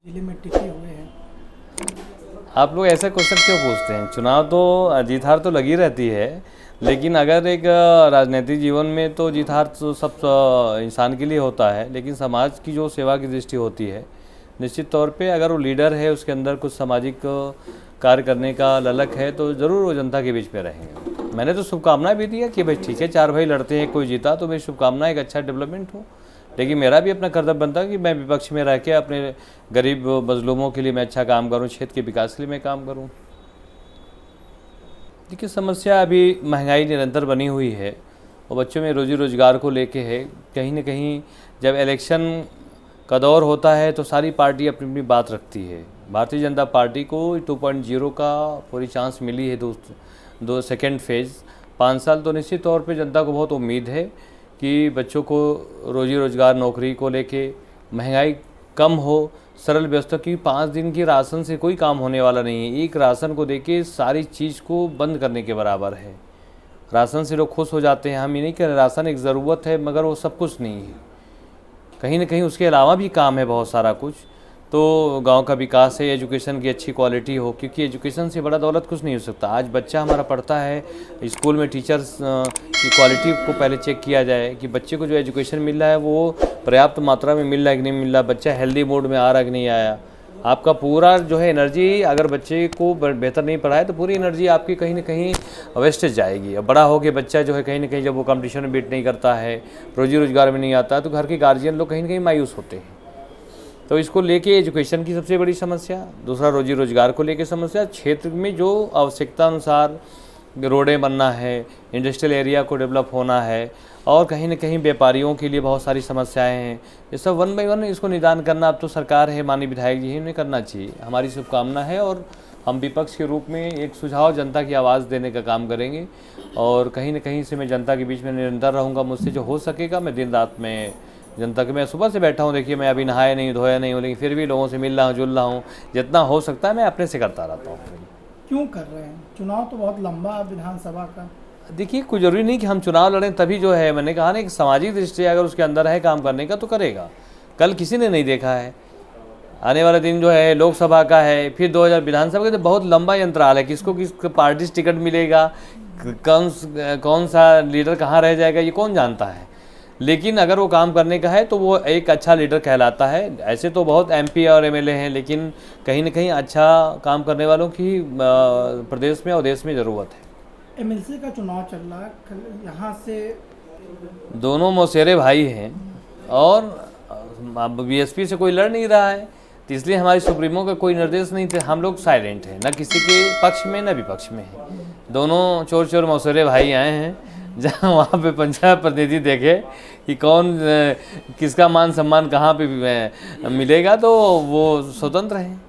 जिले में टिके हुए हैं। आप लोग ऐसा क्वेश्चन क्यों पूछते हैं? चुनाव तो जीत हार तो लगी रहती है, लेकिन अगर एक राजनीतिक जीवन में तो जीत हार तो सब इंसान के लिए होता है, लेकिन समाज की जो सेवा की दृष्टि होती है, निश्चित तौर पे अगर वो लीडर है, उसके अंदर कुछ सामाजिक कार्य करने का ललक है, तो ज़रूर वो जनता के बीच में रहेंगे। मैंने तो शुभकामनाएं भी दी है कि भाई ठीक है, चार भाई लड़ते हैं, कोई जीता तो मेरी शुभकामनाएं एक अच्छा डेवलपमेंट हो, लेकिन मेरा भी अपना कर्तव्य बनता है कि मैं विपक्ष में रह के अपने गरीब मजलूमों के लिए मैं अच्छा काम करूं, क्षेत्र के विकास के लिए मैं काम करूं। देखिए, समस्या अभी महंगाई निरंतर बनी हुई है और बच्चों में रोजी रोजगार को लेके है। कहीं ना कहीं जब इलेक्शन का दौर होता है तो सारी पार्टी अपनी अपनी बात रखती है। भारतीय जनता पार्टी को 2.0 का पूरी चांस मिली है, दो सेकेंड फेज़ 5 साल, तो निश्चित तौर पे जनता को बहुत उम्मीद है कि बच्चों को रोजी रोजगार, नौकरी को लेके, महंगाई कम हो, सरल व्यवस्था की। 5 दिन की राशन से कोई काम होने वाला नहीं है। एक राशन को देके सारी चीज़ को बंद करने के बराबर है। राशन से लोग खुश हो जाते हैं, हम ये नहीं कह रहे, राशन एक ज़रूरत है, मगर वो सब कुछ नहीं है। कहीं ना कहीं उसके अलावा भी काम है बहुत सारा कुछ। तो गांव का विकास है, एजुकेशन की अच्छी क्वालिटी हो, क्योंकि एजुकेशन से बड़ा दौलत कुछ नहीं हो सकता। आज बच्चा हमारा पढ़ता है, स्कूल में टीचर्स की क्वालिटी को पहले चेक किया जाए कि बच्चे को जो एजुकेशन मिल रहा है वो पर्याप्त मात्रा में मिल रहा है कि नहीं मिल रहा, बच्चा हेल्दी मोड में आ रहा है कि नहीं आया। आपका पूरा जो है एनर्जी, अगर बच्चे को बेहतर नहीं पढ़ाए तो पूरी एनर्जी आपकी कहीं ना कहीं वेस्टेज जाएगी। अब बड़ा हो के बच्चा जो है कहीं ना कहीं जब वो कंपटीशन में बीट नहीं करता है, रोजी रोजगार में नहीं आता, तो घर के गार्जियन लोग कहीं ना कहीं मायूस होते हैं। तो इसको लेके एजुकेशन की सबसे बड़ी समस्या, दूसरा रोजी रोजगार को लेके समस्या, क्षेत्र में जो आवश्यकता अनुसार रोडें बनना है, इंडस्ट्रियल एरिया को डेवलप होना है, और कहीं ना कहीं व्यापारियों के लिए बहुत सारी समस्याएं हैं। ये सब 1 बाय 1 इसको निदान करना अब तो सरकार है, माननीय विधायक जी, उन्हें करना चाहिए। हमारी शुभकामना है और हम विपक्ष के रूप में एक सुझाव, जनता की आवाज़ देने का काम करेंगे, और कहीं ना कहीं से मैं जनता के बीच में निरंतर रहूँगा। मुझसे जो हो सकेगा मैं दिन रात में जनता के, मैं सुबह से बैठा हूँ, देखिए मैं अभी नहाया नहीं, धोया नहीं हूँ, लेकिन फिर भी लोगों से मिल रहा हूँ, जुल रहा हूँ, जितना हो सकता है मैं अपने से करता रहता हूँ। क्यों कर रहे हैं? चुनाव तो बहुत लंबा है विधानसभा का। देखिए, कोई ज़रूरी नहीं कि हम चुनाव लड़ें तभी जो है, मैंने कहा ना, एक सामाजिक दृष्टि अगर उसके अंदर है काम करने का तो करेगा। कल किसी ने नहीं देखा है, आने वाला दिन जो है लोकसभा का है, फिर 2000 विधानसभा का, तो बहुत लंबा अंतराल है। किसको किस पार्टी से टिकट मिलेगा, कौन सा लीडर कहाँ रह जाएगा, ये कौन जानता है। लेकिन अगर वो काम करने का है तो वो एक अच्छा लीडर कहलाता है। ऐसे तो बहुत MP और MLA हैं, लेकिन कहीं ना कहीं अच्छा काम करने वालों की प्रदेश में और देश में ज़रूरत है। MLC का चुनाव चल रहा है, यहाँ से दोनों मौसेरे भाई हैं और BSP से कोई लड़ नहीं रहा है, तो इसलिए हमारी सुप्रीमो का कोई निर्देश नहीं थे। हम लोग साइलेंट हैं, न किसी के पक्ष में न विपक्ष में हैं। दोनों चोर चोर मौसेरे भाई आए हैं, जहाँ वहाँ पे पंचायत प्रतिनिधि देखे कि कौन किसका मान सम्मान कहाँ पे मिलेगा, तो वो स्वतंत्र हैं।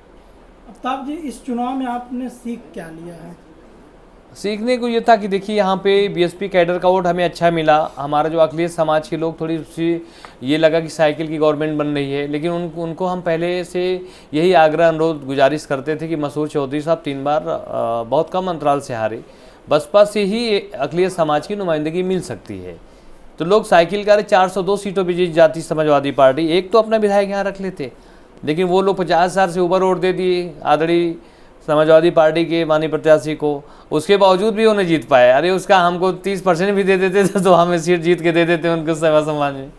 आफ्ताब जी, इस चुनाव में आपने सीख क्या लिया है? सीखने को ये था कि देखिए, यहाँ पे BSP कैडर का वोट हमें अच्छा मिला। हमारा जो अखिलेश समाज के लोग थोड़ी सी ये लगा कि साइकिल की गवर्नमेंट बन रही है, लेकिन उनको हम पहले से यही आग्रह, अनुरोध, गुजारिश करते थे कि मसूर चौधरी साहब 3 बार बहुत कम अंतराल से हारे, बसपा से ही अखिलेश समाज की नुमाइंदगी मिल सकती है। तो लोग साइकिल का 402 सीटों पर जीत जाती समाजवादी पार्टी। एक तो अपना विधायक यहाँ रख लेते, लेकिन वो लोग 50,000 से ऊपर वोट दे दिए आदरणीय समाजवादी पार्टी के माननीय प्रत्याशी को, उसके बावजूद भी उन्हें जीत पाए। अरे उसका हमको 30% भी दे देते थे तो हमें सीट जीत के दे देते उनको सेवा समाज में।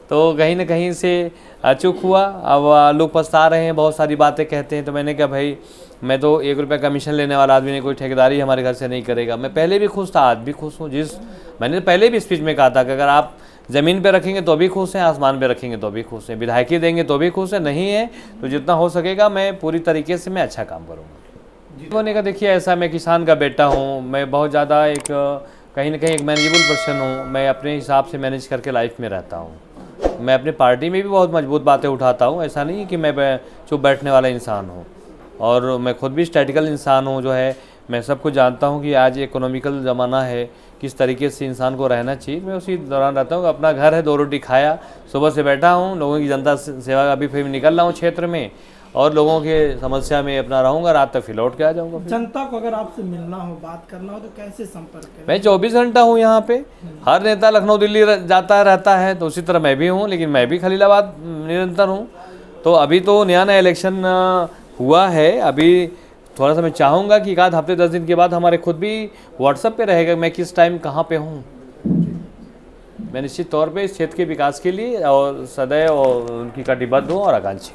तो कहीं ना कहीं से चूक हुआ। अब लोग पछता रहे हैं, बहुत सारी बातें कहते हैं। तो मैंने कहा भाई, मैं तो 1 रुपया कमीशन लेने वाला आदमी नहीं, कोई ठेकेदारी हमारे घर से नहीं करेगा। मैं पहले भी खुश था, आज भी खुश हूँ। मैंने पहले भी स्पीच में कहा था कि अगर आप ज़मीन पे रखेंगे तो भी खुश हैं, आसमान पे रखेंगे तो भी खुश हैं, विधायकी देंगे तो भी खुश है, नहीं है तो जितना हो सकेगा मैं पूरी तरीके से मैं अच्छा काम करूँगा। होने का देखिए, ऐसा, मैं किसान का बेटा हूँ, मैं बहुत ज़्यादा एक कहीं ना कहीं एक मैनेजेबल पर्सन हूँ। मैं अपने हिसाब से मैनेज करके लाइफ में रहता हूँ। मैं अपने पार्टी में भी बहुत मजबूत बातें उठाता हूँ। ऐसा नहीं कि मैं चुप बैठने वाला इंसान हूँ, और मैं खुद भी स्टैटिकल इंसान हूँ। जो है, मैं सब कुछ जानता हूँ कि आज इकोनॉमिकल ज़माना है, किस तरीके से इंसान को रहना चाहिए। मैं उसी दौरान रहता हूँ। अपना घर है, 2 रोटी खाया, सुबह से बैठा हूँ, लोगों की जनता सेवा, अभी फिर निकल रहा हूँ क्षेत्र में, और लोगों के समस्या में अपना रहूँगा, रात तक फिर लौट के आ जाऊँगा। जनता को अगर आपसे मिलना हो, बात करना हो, तो कैसे संपर्क करें? मैं 24 घंटा हूँ यहाँ पे। हर नेता लखनऊ दिल्ली जाता रहता है, तो उसी तरह मैं भी हूँ, लेकिन मैं भी खलीलाबाद निरंतर हूँ। तो अभी तो नया नया इलेक्शन हुआ है, अभी थोड़ा सा मैं चाहूँगा कि एक आध हफ्ते 10 दिन के बाद हमारे खुद भी व्हाट्सएप पे रहेगा मैं किस टाइम कहाँ पे हूँ। मैं निश्चित तौर पे इस क्षेत्र के विकास के लिए और सदैव और उनकी कटिबद्ध हूँ और आकांक्षी।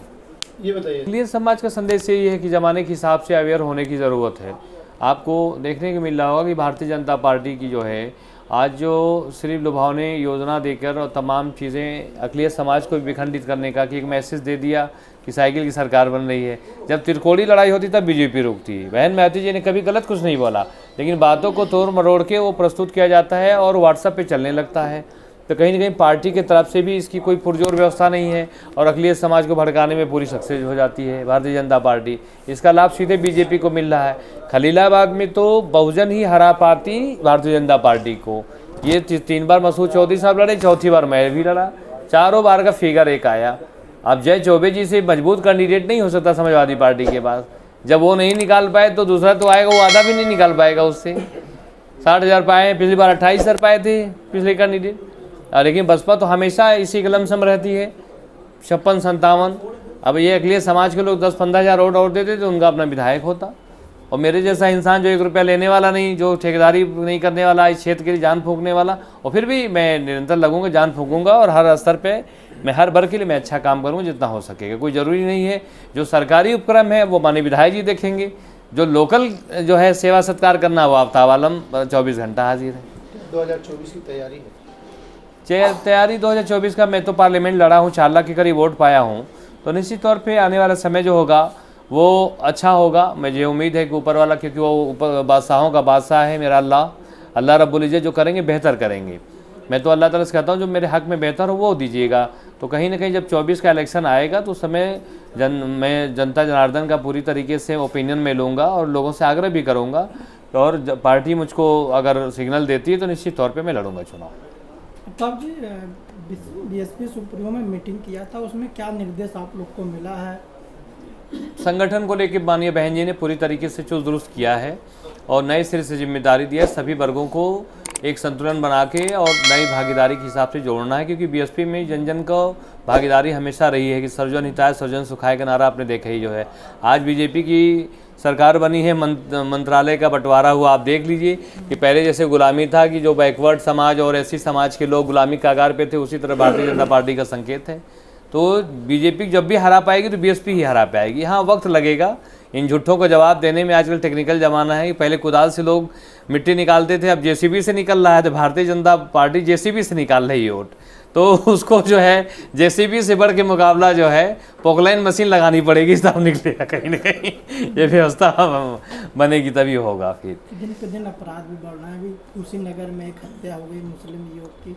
ये बताइए, क्लियर समाज का संदेश यही है कि ज़माने के हिसाब से अवेयर होने की ज़रूरत है। आपको देखने को मिल रहा होगा कि भारतीय जनता पार्टी की जो है आज जो सिर्फ लुभावनी योजना देकर और तमाम चीज़ें अक़लियत समाज को विखंडित करने का कि एक मैसेज दे दिया कि साइकिल की सरकार बन रही है। जब त्रिकोणीय लड़ाई होती तब बीजेपी रुकती है। बहन मायावती जी ने कभी गलत कुछ नहीं बोला, लेकिन बातों को तोड़ मरोड़ के वो प्रस्तुत किया जाता है और व्हाट्सएप पे चलने लगता है। तो कहीं ना कहीं पार्टी की तरफ से भी इसकी कोई पुरजोर व्यवस्था नहीं है और अक़लियत समाज को भड़काने में पूरी सक्सेस हो जाती है भारतीय जनता पार्टी। इसका लाभ सीधे बीजेपी को मिल रहा है। खलीलाबाद में तो बहुजन ही हरा पाती भारतीय जनता पार्टी को। ये 3 बार मसूद चौधरी साहब लड़े, चौथी बार मैं भी लड़ा, चारों बार का फिगर एक आया। अब जय चौबे जी से मजबूत कैंडिडेट नहीं हो सकता समाजवादी पार्टी के पास। जब वो नहीं निकाल पाए तो दूसरा तो आएगा, वो आधा भी नहीं निकाल पाएगा उससे। 60,000 पाए, पिछली बार 28,000 पाए थे पिछले कैंडिडेट। लेकिन बसपा तो हमेशा इसी कलमसम रहती है, 56-57। अब ये अक़लियत समाज के लोग 10-15 हज़ार वोट और देते तो उनका अपना विधायक होता। और मेरे जैसा इंसान जो 1 रुपया लेने वाला नहीं, जो ठेकेदारी नहीं करने वाला, इस क्षेत्र के लिए जान फूंकने वाला, और फिर भी मैं निरंतर लगूंगा, जान फूंकूंगा और हर स्तर पे मैं हर वर्ग के लिए मैं अच्छा काम करूँगा जितना हो सकेगा। कोई ज़रूरी नहीं है जो सरकारी उपक्रम है वो माननीय विधायक जी देखेंगे, जो लोकल जो है सेवा सत्कार करना वो आफ्ताब आलम 24 घंटा हाजिर है। 2024 की तैयारी है? तैयारी 2024 का मैं तो पार्लियामेंट लड़ा हूँ, 4 लाख के करीब वोट पाया हूँ, तो निश्चित तौर पे आने वाला समय जो होगा वो अच्छा होगा। मुझे उम्मीद है कि ऊपर वाला, क्योंकि वो ऊपर बादशाहों का बादशाह है मेरा अल्लाह रब्बुल इज़्ज़त, जो करेंगे बेहतर करेंगे। मैं तो अल्लाह ताला से कहता हूँ जो मेरे हक़ में बेहतर हो वो दीजिएगा। तो कहीं ना कहीं जब 24 का इलेक्शन आएगा तो उस समय मैं जनता जनार्दन का पूरी तरीके से ओपिनियन में लूँगा और लोगों से आग्रह भी करूँगा, और पार्टी मुझको अगर सिग्नल देती है तो निश्चित तौर पर मैं लड़ूँगा चुनाव। आफ्ताब जी, बीएसपी सुप्रीमो में मीटिंग किया था, उसमें क्या निर्देश आप लोग को मिला है? संगठन को लेकर माननीय बहन जी ने पूरी तरीके से चुस्त दुरुस्त किया है और नए सिरे से जिम्मेदारी दी है। सभी वर्गों को एक संतुलन बना के और नई भागीदारी के हिसाब से जोड़ना है, क्योंकि बीएसपी में जन जन को भागीदारी हमेशा रही है कि सर्वजन हिताय सर्वजन सुखाय का नारा आपने देखा ही जो है। आज बीजेपी की सरकार बनी है, मंत्रालय का बंटवारा हुआ। आप देख लीजिए कि पहले जैसे गुलामी था कि जो बैकवर्ड समाज और एससी समाज के लोग गुलामी कागार पे थे, उसी तरह भारतीय जनता पार्टी का संकेत है। तो बीजेपी जब भी हरा पाएगी तो बीएसपी ही हरा पाएगी। हाँ, वक्त लगेगा इन झूठों को जवाब देने में। आजकल टेक्निकल ज़माना है, पहले कुदाल से लोग मिट्टी निकालते थे, अब जेसीबी से निकल रहा है। तो भारतीय जनता पार्टी जेसीबी से निकाल रही है वोट, तो उसको जो है जेसीबी से बढ़ के मुकाबला जो है पोकलाइन मशीन लगानी पड़ेगी, तब निकलेगा कहीं ना कहीं ये व्यवस्था बनेगी, तभी होगा। फिर दिन पे दिन अपराध भी बढ़ रहा है। अभी कुशीनगर में एक हत्या हो गई मुस्लिम युवक की,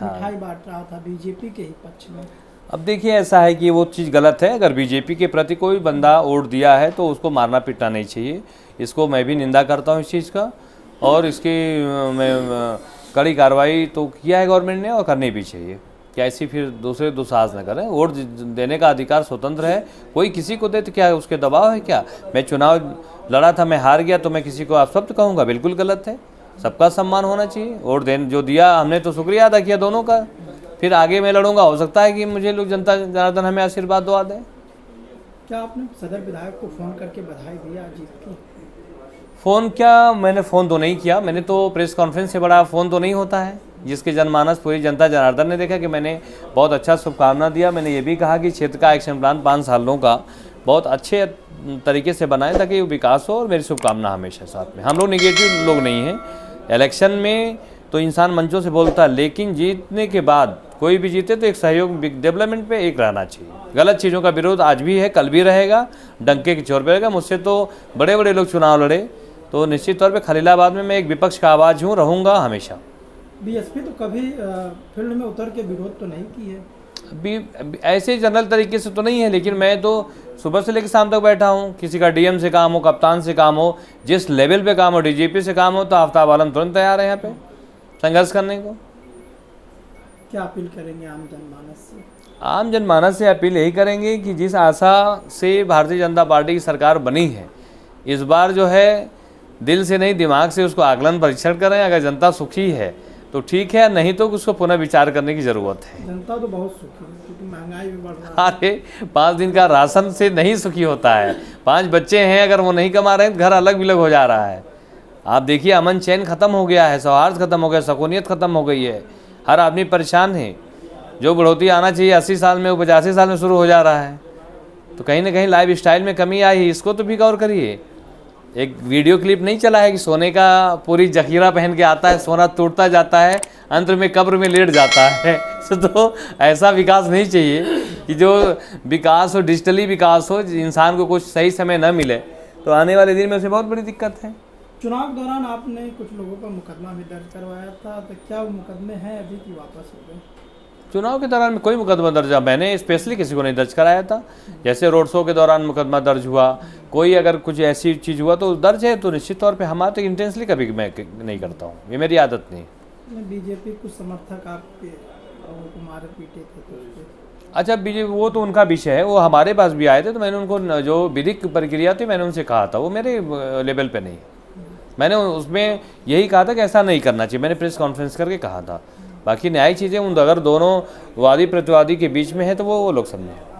मिठाई बांट रहा था बीजेपी के ही पक्ष में। अब देखिए ऐसा है कि वो चीज़ गलत है। अगर बीजेपी के प्रति कोई बंदा वोट दिया है तो उसको मारना पीटना नहीं चाहिए। इसको मैं भी निंदा करता हूँ इस चीज़ का, और इसकी मैं कड़ी कार्रवाई तो किया है गवर्नमेंट ने और करनी भी चाहिए कि ऐसी फिर दूसरे दुस्साहस न करें। वोट देने का अधिकार स्वतंत्र है, कोई किसी को दे तो क्या उसके दबाव है क्या? मैं चुनाव लड़ा था, मैं हार गया तो मैं किसी को अपशब्द कहूँगा? बिल्कुल गलत है। सबका सम्मान होना चाहिए। वोट देने जो दिया हमने तो शुक्रिया अदा किया दोनों का। फिर आगे मैं लड़ूंगा, हो सकता है कि मुझे लोग जनता जनार्दन हमें आशीर्वाद दुआ दें। क्या आपने सदर विधायक को फ़ोन करके बधाई दिया जीत की? फ़ोन क्या, मैंने फ़ोन तो नहीं किया। मैंने तो प्रेस कॉन्फ्रेंस से बड़ा फ़ोन तो नहीं होता है, जिसके जनमानस पूरी जनता जनार्दन ने देखा कि मैंने बहुत अच्छा शुभकामना दिया। मैंने ये भी कहा कि क्षेत्र का एक्शन प्लान 5 सालों का बहुत अच्छे तरीके से बनाए ताकि विकास हो, और मेरी शुभकामना हमेशा साथ में। हम लोग निगेटिव लोग नहीं हैं। इलेक्शन में तो इंसान मंचों से बोलता है, लेकिन जीतने के बाद कोई भी जीते तो एक सहयोग डेवलपमेंट पे एक रहना चाहिए। गलत चीज़ों का विरोध आज भी है, कल भी रहेगा, डंके की चोर पे रहेगा। मुझसे तो बड़े बड़े लोग चुनाव लड़े, तो निश्चित तौर पे खलीलाबाद में मैं एक विपक्ष का आवाज़ हूँ, रहूँगा हमेशा। बीएसपी तो कभी फील्ड में उतर के विरोध तो नहीं की है? अभी ऐसे जनरल तरीके से तो नहीं है, लेकिन मैं तो सुबह से लेकर शाम तक बैठा हूँ। किसी का डीएम से काम हो, कप्तान से काम हो, जिस लेवल पे काम हो, डीजीपी से काम हो, तो आफ्ताब आलम तुरंत तैयार है यहाँ पे संघर्ष करने को। क्या अपील करेंगे आम जनमानस से? आम जनमानस से अपील यही करेंगे कि जिस आशा से भारतीय जनता पार्टी की सरकार बनी है, इस बार जो है दिल से नहीं दिमाग से उसको आकलन परीक्षण करें। अगर जनता सुखी है तो ठीक है, नहीं तो उसको पुनः विचार करने की ज़रूरत है। जनता तो बहुत सुखी है क्योंकि महंगाई भी बढ़ रहा है। अरे 5 दिन का राशन से नहीं सुखी होता है। 5 बच्चे हैं, अगर वो नहीं कमा रहे हैं तो घर अलग विलग हो जा रहा है। आप देखिए, अमन चैन खत्म हो गया है, सौहार्द खत्म हो गया, सकूनियत खत्म हो गई है, हर आदमी परेशान है। जो बढ़ोतरी आना चाहिए 80 साल में, वो 85 साल में शुरू हो जा रहा है। तो कहीं ना कहीं लाइफ स्टाइल में कमी आई है, इसको तो भी गौर करिए। एक वीडियो क्लिप नहीं चला है कि सोने का पूरी जखीरा पहन के आता है, सोना टूटता जाता है, अंत में कब्र में लेट जाता है। तो ऐसा विकास नहीं चाहिए कि जो विकास हो, डिजिटली विकास हो, इंसान को कुछ सही समय न मिले तो आने वाले दिन में उसे बहुत बड़ी दिक्कत है। चुनाव के दौरान आपने कुछ लोगों पर मुकदमा भी दर्ज करवाया था, तो क्या वो मुकदमे हैं अभी की वापस हो गए? चुनाव के दौरान कोई मुकदमा दर्ज, मैंने स्पेशली किसी को नहीं दर्ज कराया था। जैसे रोड शो के दौरान मुकदमा दर्ज हुआ, कोई अगर कुछ ऐसी चीज़ हुआ तो दर्ज है, तो निश्चित तौर पे हमारा तो इंटेंसली कभी मैं नहीं करता हूँ, ये मेरी आदत नहीं। बीजेपी कुछ समर्थक आपके लोगों को मारे पीटे थे तो उस पे- अच्छा, बीजेपी वो तो उनका विषय है, वो हमारे पास भी आए थे, तो मैंने उनको जो विधिक प्रक्रिया थी मैंने उनसे कहा था, वो मेरे लेवल पे नहीं। मैंने उसमें यही कहा था कि ऐसा नहीं करना चाहिए, मैंने प्रेस कॉन्फ्रेंस करके कहा था। बाकी न्यायिक चीज़ें अगर दोनों वादी प्रतिवादी के बीच में है तो वो लोग समझें।